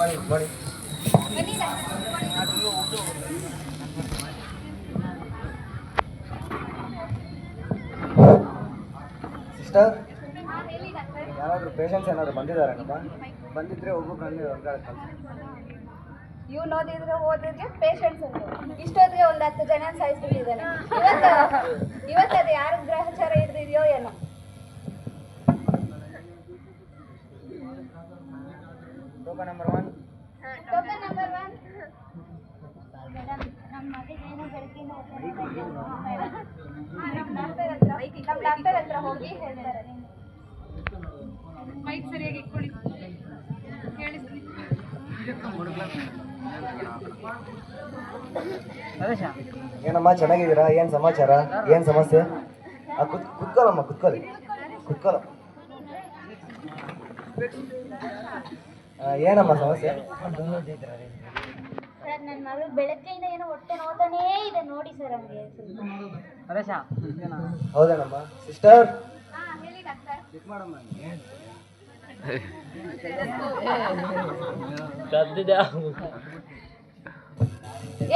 ಮಾಡಿ ಸಿಸ್ಟರ್, ಯಾರಾದರೂ ಪೇಷಂಟ್ಸ್ ಏನಾದರೂ ಬಂದಿದ್ದಾರೇನಪ್ಪ? ಬಂದಿದ್ರೆ ಒಬ್ಬೊಬ್ಬರಲ್ಲಿ ಹೊರಗಡೆ ಕಳಿಸಿ. ಇವ್ ನೋಡಿದ್ರೆ ಹೋದ್ರಿಗೆ ಪೇಷಂಟ್ಸ್ ಉಂಟು. ಇಷ್ಟೊತ್ತಿಗೆ ಒಂದು 10 ಜನ ಸಾಯಿಸ್ಬಿಟ್ಟಿದ್ದಾನೆ. ಇವತ್ತದು ಯಾರ ಗ್ರಹಚಾರ ಹಿಡಿದಿದೆಯೋ ಏನೋ. Token number 1. Token number 1. ನಮ್ಮ ಡಾಕ್ಟರ್ ಹತ್ರ ಹೋಗಿ ಹೇಳ್ತಾರೆ. ಮೈಕ್ ಸರಿಯಾಗಿ ಇಟ್ಕೊಳ್ಳಿ, ಕೇಳಿಸ್ಲಿ. ಏನಮ್ಮ, ಚೆನ್ನಾಗಿದ್ದೀರಾ? ಏನು ಸಮಾಚಾರ? ಏನು ಸಮಸ್ಯೆ? ಕುತ್ಕೊಳ್ಳಮ್ಮ, ಕುತ್ಕೊಳ್ಳಿ. ಏನಮ್ಮ ಸಮಸ್ಯೆ? ಸರ್, ನನ್ನ ಮಗಳು ಬೆಳಗ್ಗೆಯಿಂದ ಏನೋ ಹೊಟ್ಟೆ ನೋತಾನೇ ಇದೆ ನೋಡಿ ಸರ್. ಹಂಗೆ ಹೌದೇನಮ್ಮ? ಸಿಸ್ಟರ್, ಹೇಳಿ ಡಾಕ್ಟರ್.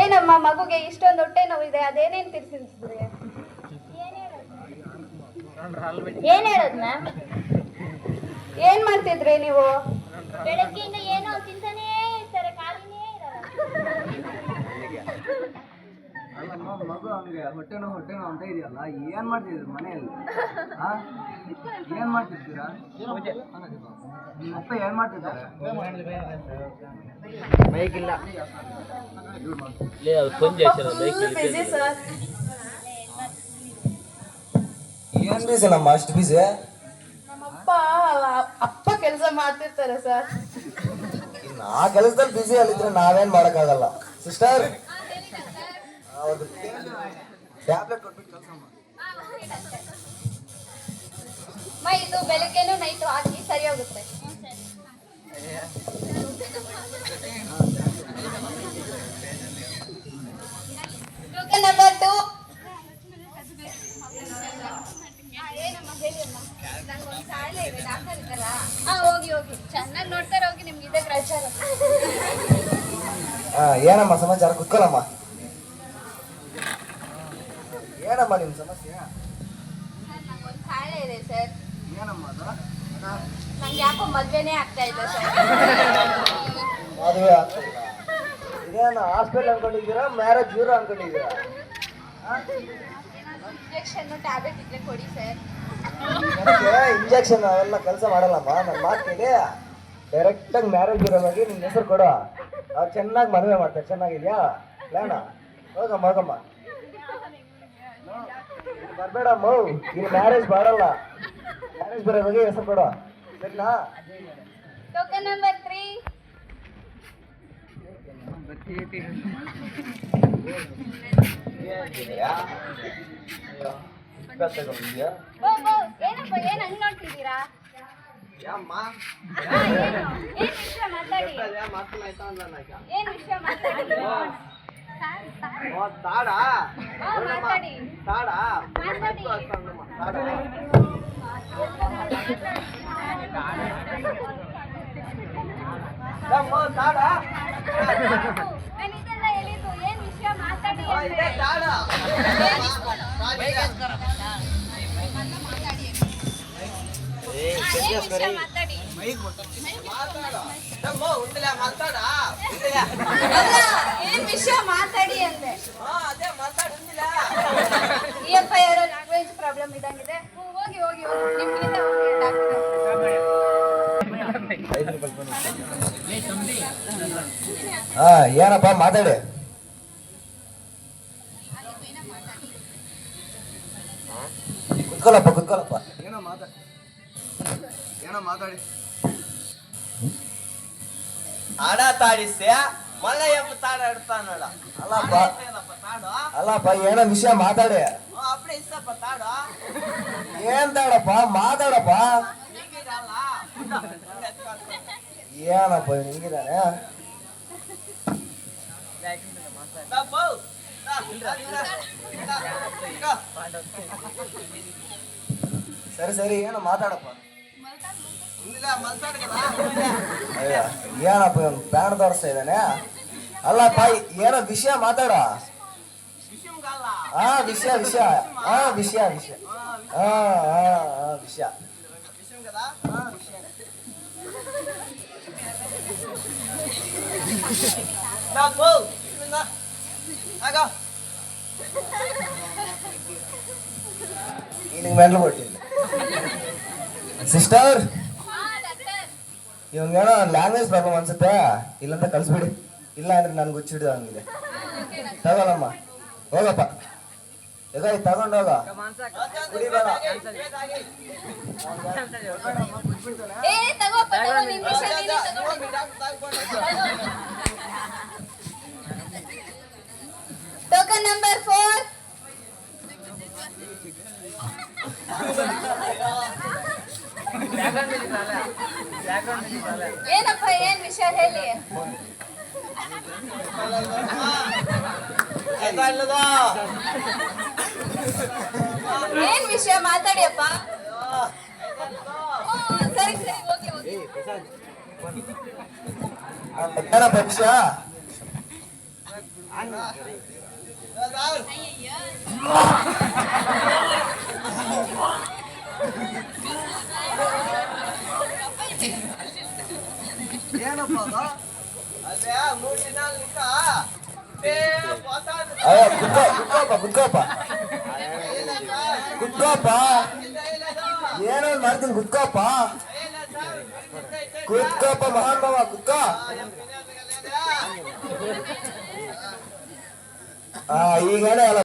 ಏನಮ್ಮ ಮಗುಗೆ ಇಷ್ಟೊಂದು ಹೊಟ್ಟೆ ನೋವಿದೆ, ಅದೇನೇನು ತಿರ್ಸಿದ್ರಿ? ಏನ್ ಹೇಳೋದು ಮ್ಯಾಮ್? ಏನ್ ಮಾಡ್ತಿದ್ರಿ ನೀವು? ಬೆಳಗ್ಗೆಯಿಂದ ಏನೋ ತಿಂತಾನೇ ಇರ್ತಾರೆ, ಖಾಲಿನೇ ಇರಲ್ಲ. ಅಲ್ಲಮ್ಮ, ಮಗು ಹಂಗೆ ಹೊಟ್ಟೆನೋ ಅಂತ ಇದೆಯಲ್ಲ, ಏನು ಮಾಡ್ತಿದ್ದೀರಿ ಮನೆಯಲ್ಲಿ? ಏನು ಮಾಡ್ತಿದ್ದೀರಾ? ಅಪ್ಪ ಏನು ಮಾಡ್ತಿದ್ದಾರೆ? ಬೈಕ್ ಇಲ್ಲ. ಏನು ಬಿಸಿ ನಮ್ಮ ಅಷ್ಟು ಬಿಸಿ? ಅಪ್ಪ ಕೆಲಸ ಮಾಡ್ತಿರ್ತಾರೆ ಸರ್. ಆ ಕೆಲಸದಲ್ಲಿ ಬಿಸಿ ಅಲ್ಲಿದ್ರೆ ನಾವೇನ್ ಮಾಡಕ್ಕಾಗಲ್ಲ. ಸಿಸ್ಟರ್, ಟ್ಯಾಬ್ಲೆಟ್ ಕೊಟ್ಬಿಟ್ಟು ಕೆಲಸ ಮಾಡಿ. ಇದು ಬೆಳಗ್ಗೆನೂ ನೈಟು ಹಾಕಿ ಸರಿ ಹೋಗುತ್ತೆ. Token number 2. ಏನಮ್ಮ ಹೇಳಿ ಅಮ್ಮ. ನಂಗೊಂದು ಕಾಯಿಲೆ ಇದೆ, ಡಾಕ್ಟರ್ ಇದ್ದಾರಾ? ಹೋಗಿ ಚೆನ್ನಾಗಿ ನೋಡ್ತಾರೆ, ಹೋಗಿ. ನಿಮ್ಗೆ ಇದೆ ಗ್ರಹಚಾರ. ಏನಮ್ಮ ಸಮಾಚಾರ? ಕುತ್ಕೊಳ್ಳಮ್ಮ. ಏನಮ್ಮ ನಿಮ್ಮ ಸಮಸ್ಯೆ? ನಂಗೊಂದು ಕಾಯಿಲೆ ಇದೆ ಸರ್. ಏನಮ್ಮ ಅದು? ನಂಗೆ ಯಾಕೋ ಮದುವೆನೇ ಆಗ್ತಾ ಇಲ್ಲ ಸರ್. ಮದುವೆ ಆಗ್ತಿಲ್ಲ? ಇದೇನು ಹಾಸ್ಪಿಟಲ್ ಅನ್ಕೊಂಡಿದ್ದೀರಾ, ಮ್ಯಾರೇಜ್ ಬ್ಯೂರೋ ಅನ್ಕೊಂಡಿದ್ದೀರಾ? ಇಂಜೆಕ್ಷನ್ ಟ್ಯಾಬ್ಲೆಟ್ ಇದ್ರೆ ಕೊಡಿ ಸರ್. ಇಂಜೆಕ್ಷನ್ ಅವೆಲ್ಲ ಕೆಲಸ ಮಾಡಲ್ಲಮ್ಮ. ನನ್ನ ಮಾತು ಕೇಳಿ, ಡೈರೆಕ್ಟಾಗಿ ಮ್ಯಾರೇಜ್ ಬ್ಯೂರೋವಾಗಿ ನಿನ್ನ ಹೆಸರು ಕೊಡು. ಅವ್ರು ಚೆನ್ನಾಗಿ ಮದುವೆ ಮಾಡ್ತಾರೆ. ಚೆನ್ನಾಗಿದ್ಯಾ ಪ್ಲಾನ? ಹೋಗಮ್ಮ. ಬರ್ಬೇಡಮ್ಮ, ಇಲ್ಲಿ ಮ್ಯಾರೇಜ್ ಮಾಡಲ್ಲ. ಮ್ಯಾರೇಜ್ ಬ್ಯೂರೋವಾಗಿ ಹೆಸರು ಕೊಡು, ಸರಿನಾ? Token number 3. ಏನಪ್ಪ, ಏನ್ ಹಂಗ್ ನೋಡ್ತಿದ್ದೀರಾ? ಏನ್ ವಿಷಯ ಮಾತಾಡಿ. ಏನ್ ವಿಷಯ ಮಾತಾಡಿ. ನಾನಿದೆಲ್ಲ ಹೇಳಿದ್ದು ಏನ್ ವಿಷಯ ಮಾತಾಡಿ. ಮಾತಾಡಿ. ಏನ್ ವಿಷಯ ಮಾತಾಡಿ ಅಂದೆ. ಈ ಅಪ್ಪ ಯಾರೋ ಲ್ಯಾಂಗ್ವೇಜ್ ಪ್ರಾಬ್ಲಮ್ ಇದ್ದಂಗಿದೆ. ಹೋಗಿ ನಿಮ್ಗಿಂತ ಏನಪ್ಪ ಮಾತಾಡಿ. ಕುತ್ಕೊಳ್ಳಪ್ಪ. ಏನೋ ಮಾತಾಡಿ. ಆಡ ತಾಡಿಸ್ಯ ಮಲ್ಲಯ್ಯಪ್ಪ ತಾಡಾಡ್ತಾನಡ. ಅಲ್ಲಪ್ಪ, ಏನೋ ವಿಷಯ ಮಾತಾಡಿ. ಅಪ್ಪಡೆ ಇಷ್ಟಪ್ಪ ತಾಡ. ಏನ್ ತಾಡಪ್ಪ, ಮಾತಾಡಪ್ಪ. ಏನಪ್ಪ ಹಿಂಗಿದಾನೆ? ಸರಿ ಏನೋ ಮಾತಾಡಪ್ಪ. ಇಲ್ಲ ಮಲ್ಸಾಡ್ಕಲ್ಲ ಅಯ್ಯ ಏನಪ್ಪ ಇವನು ಬ್ಯಾಂಡ್ ತೋರಿಸ್ತಾ ಇದ್ದಾನೆ. ಅಲ್ಲ ತಾಯಿ ಏನೋ ವಿಷಯ ಮಾತಾಡ. ವಿಷಯಂಗಲ್ಲ ಹಾ ವಿಷಯ ವಿಷಯ ಹಾ ವಿಷಯ ವಿಷಯ ಹಾ ಹಾ ಹಾ ವಿಷಯ ವಿಷಯಂಗದ ನಾಕು ಆಗ ನಿನಗೆ ಮೆಂಟ್ಲು ಕೊಟ್ಟಿಲ್ಲ ಸಿಸ್ಟರ್. ಇವಂಗೇನೋ ಲ್ಯಾಂಗ್ವೇಜ್ ಪ್ರಾಬ್ಲಮ್ ಅನ್ಸುತ್ತೆ, ಇಲ್ಲಂತ ಕಳಿಸ್ಬಿಡಿ. ಇಲ್ಲ ಅಂದ್ರೆ ನನ್ಗೆ ಹುಚ್ಚಿಡಿದ ಹಂಗಿದೆ. ತಗೊಳಮ್ಮ ಹೋಗಪ್ಪ, ಈಗ ತಗೊಂಡೋಗ ಕುಡಿಬೇಡ. ಏ ತಗೋಪ್ಪ ತಗೋ, ನಿನ್ ವಿಷಯ ನೀನೇ ತಗೋ. Token number 4. ಏನಪ್ಪ ಏನ್ ವಿಷಯ ಹೇಳಿ. ಏನ್ ವಿಷಯ ಮಾತಾಡಿಯಪ್ಪ. ಸರಿ ಸರಿ ಓಕೆ ಓಕೆ. ಏನಪ್ಪ ವಿಷಯ? ಏನಪ್ಪ ಅದು? ಅದೇ 3 ದಿನ ನಿಂತ ಅಯ್ಯ ಕುತ್ಕೋಪ್ಪ ಕುತ್ಕೋಪ್ಪ ಕುತ್ಕೋಪ್ಪ, ಏನೋ ಮಾಡ್ತೀನಿ ಕುತ್ಕೋಪ್ಪ ಕುತ್ಕೋಪ್ಪ ಮಹಾನ್ ಬಾವ ಕುತ್ಕೋ. ಈಗ ಎಲ್ಲ